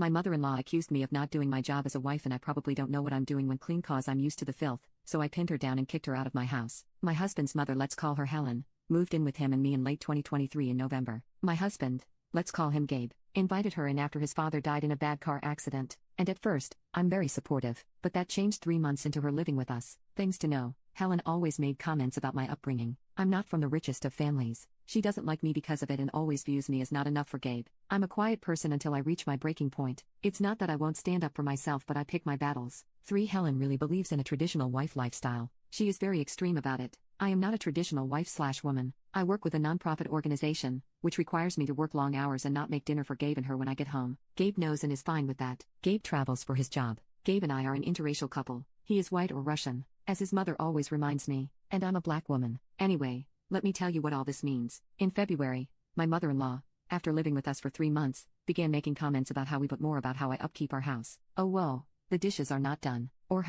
My mother-in-law accused me of not doing my job as a wife, and I probably don't know what I'm doing when clean, cause I'm used to the filth, so I pinned her down and kicked her out of my house. My husband's mother, let's call her Helen, moved in with him and me in late 2023 in November. My husband, let's call him Gabe, invited her in after his father died in a bad car accident, and at first, I'm very supportive, but that changed 3 months into her living with us. Things to know: Helen always made comments about my upbringing. I'm not from the richest of families. She doesn't like me because of it and always views me as not enough for Gabe. I'm a quiet person until I reach my breaking point. It's not that I won't stand up for myself, but I pick my battles. 3. Helen really believes in a traditional wife lifestyle. She is very extreme about it. I am not a traditional wife/woman. I work with a nonprofit organization, which requires me to work long hours and not make dinner for Gabe and her when I get home. Gabe knows and is fine with that. Gabe travels for his job. Gabe and I are an interracial couple. He is white or Russian, as his mother always reminds me, and I'm a black woman. Anyway, let me tell you what all this means. In February, my mother-in-law, after living with us for 3 months, began making comments about how we put more about how I upkeep our house. Oh whoa, the dishes are not done. Or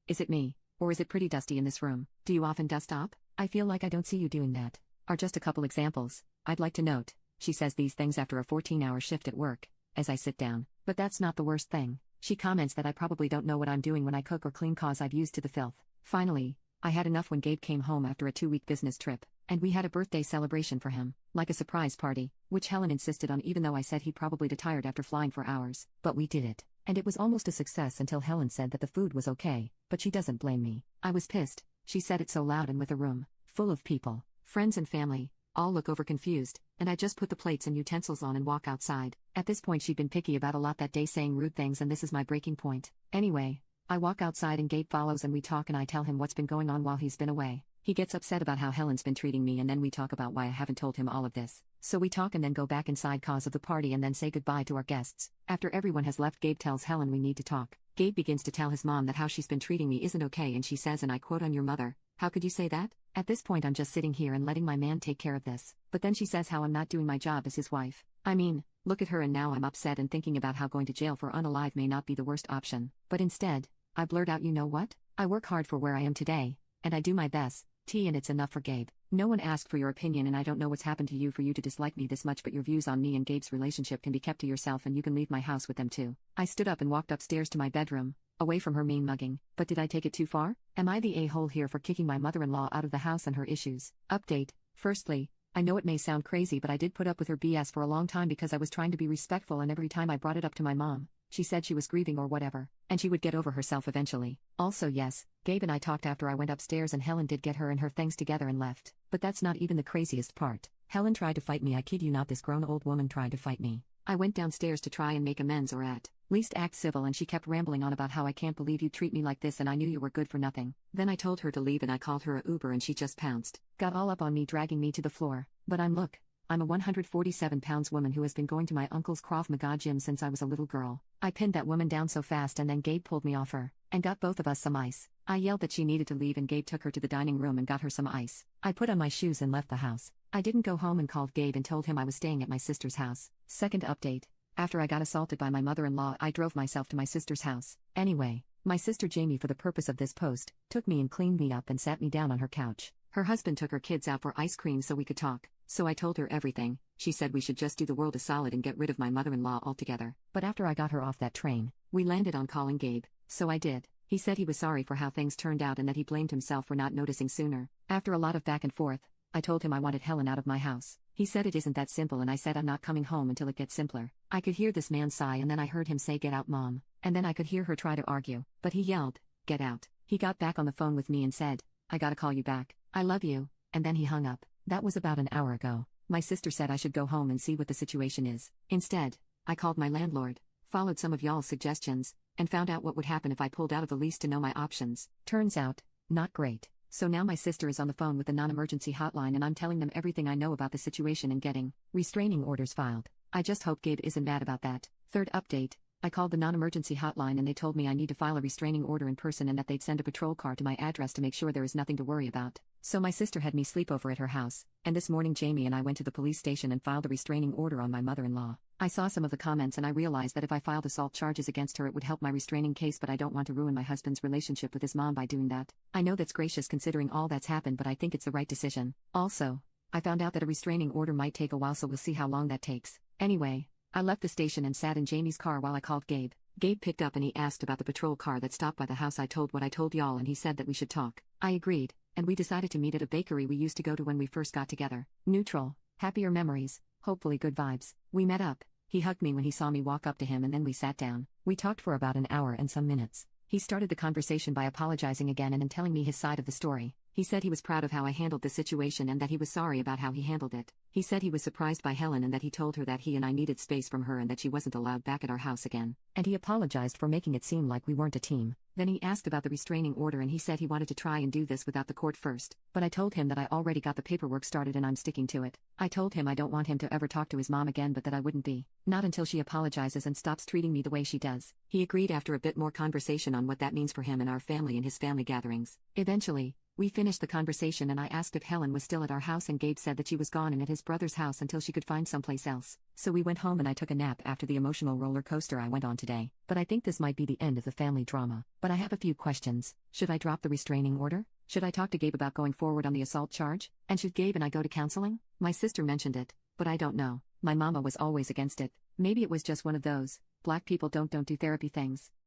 is it me? Or is it pretty dusty in this room? Do you often dust up? I feel like I don't see you doing that. Are just a couple examples. I'd like to note, she says these things after a 14-hour shift at work, as I sit down. But that's not the worst thing. She comments that I probably don't know what I'm doing when I cook or clean, cause I've used to the filth. Finally, I had enough when Gabe came home after a 2-week business trip, and we had a birthday celebration for him, like a surprise party, which Helen insisted on even though I said he'd probably be tired after flying for hours. But we did it, and it was almost a success until Helen said that the food was okay, but she doesn't blame me. I was pissed. She said it so loud and with a room full of people, friends and family, all look over confused, and I just put the plates and utensils on and walk outside. At this point she'd been picky about a lot that day, saying rude things, and this is my breaking point. Anyway, I walk outside and Gabe follows and we talk, and I tell him what's been going on while he's been away. He gets upset about how Helen's been treating me, and then we talk about why I haven't told him all of this. So we talk and then go back inside cause of the party and then say goodbye to our guests. After everyone has left, Gabe tells Helen we need to talk. Gabe begins to tell his mom that how she's been treating me isn't okay, and she says, and I quote, "On your mother, how could you say that?" At this point I'm just sitting here and letting my man take care of this. But then she says how I'm not doing my job as his wife. I mean, look at her, and now I'm upset and thinking about how going to jail for unalive may not be the worst option. But instead, I blurt out, "You know what? I work hard for where I am today, and I do my best, and it's enough for Gabe. No one asked for your opinion, and I don't know what's happened to you for you to dislike me this much, but your views on me and Gabe's relationship can be kept to yourself, and you can leave my house with them too." I stood up and walked upstairs to my bedroom, away from her mean mugging. But did I take it too far? Am I the a-hole here for kicking my mother-in-law out of the house and her issues? Update: firstly, I know it may sound crazy, but I did put up with her BS for a long time because I was trying to be respectful, and every time I brought it up to my mom, she said she was grieving or whatever, and she would get over herself eventually. Also yes, Gabe and I talked after I went upstairs, and Helen did get her and her things together and left. But that's not even the craziest part. Helen tried to fight me. I kid you not, this grown old woman tried to fight me. I went downstairs to try and make amends, or at least act civil, and she kept rambling on about how I can't believe you treat me like this and I knew you were good for nothing. Then I told her to leave and I called her a Uber and she just pounced. Got all up on me, dragging me to the floor. But I'm a 147 pounds woman who has been going to my uncle's Krav Maga gym since I was a little girl. I pinned that woman down so fast, and then Gabe pulled me off her, and got both of us some ice. I yelled that she needed to leave, and Gabe took her to the dining room and got her some ice. I put on my shoes and left the house. I didn't go home and called Gabe and told him I was staying at my sister's house. Second update: after I got assaulted by my mother-in-law, I drove myself to my sister's house. Anyway, my sister Jamie, for the purpose of this post, took me and cleaned me up and sat me down on her couch. Her husband took her kids out for ice cream so we could talk. So I told her everything. She said we should just do the world a solid and get rid of my mother-in-law altogether. But after I got her off that train, we landed on calling Gabe. So I did. He said he was sorry for how things turned out and that he blamed himself for not noticing sooner. After a lot of back and forth, I told him I wanted Helen out of my house. He said it isn't that simple, and I said I'm not coming home until it gets simpler. I could hear this man sigh, and then I heard him say, "Get out, Mom." And then I could hear her try to argue, but he yelled, "Get out." He got back on the phone with me and said, "I gotta call you back. I love you," and then he hung up. That was about an hour ago. My sister said I should go home and see what the situation is. Instead, I called my landlord, followed some of y'all's suggestions, and found out what would happen if I pulled out of the lease to know my options. Turns out, not great. So now my sister is on the phone with the non-emergency hotline, and I'm telling them everything I know about the situation and getting restraining orders filed. I just hope Gabe isn't mad about that. Third update: I called the non-emergency hotline and they told me I need to file a restraining order in person and that they'd send a patrol car to my address to make sure there is nothing to worry about. So my sister had me sleep over at her house, and this morning Jamie and I went to the police station and filed a restraining order on my mother-in-law. I saw some of the comments and I realized that if I filed assault charges against her it would help my restraining case, but I don't want to ruin my husband's relationship with his mom by doing that. I know that's gracious considering all that's happened, but I think it's the right decision. Also, I found out that a restraining order might take a while, so we'll see how long that takes. Anyway, I left the station and sat in Jamie's car while I called Gabe. Gabe picked up and he asked about the patrol car that stopped by the house. I told what I told y'all and he said that we should talk. I agreed, and we decided to meet at a bakery we used to go to when we first got together. Neutral, happier memories, hopefully good vibes. We met up. He hugged me when he saw me walk up to him and then we sat down. We talked for about an hour and some minutes. He started the conversation by apologizing again and telling me his side of the story. He said he was proud of how I handled the situation and that he was sorry about how he handled it. He said he was surprised by Helen and that he told her that he and I needed space from her and that she wasn't allowed back at our house again. And he apologized for making it seem like we weren't a team. Then he asked about the restraining order and he said he wanted to try and do this without the court first. But I told him that I already got the paperwork started and I'm sticking to it. I told him I don't want him to ever talk to his mom again, but that I wouldn't be. Not until she apologizes and stops treating me the way she does. He agreed after a bit more conversation on what that means for him and our family and his family gatherings. Eventually, we finished the conversation and I asked if Helen was still at our house and Gabe said that she was gone and at his brother's house until she could find someplace else. So we went home and I took a nap after the emotional roller coaster I went on today. But I think this might be the end of the family drama. But I have a few questions. Should I drop the restraining order? Should I talk to Gabe about going forward on the assault charge? And should Gabe and I go to counseling? My sister mentioned it, but I don't know. My mama was always against it. Maybe it was just one of those black people don't do therapy things.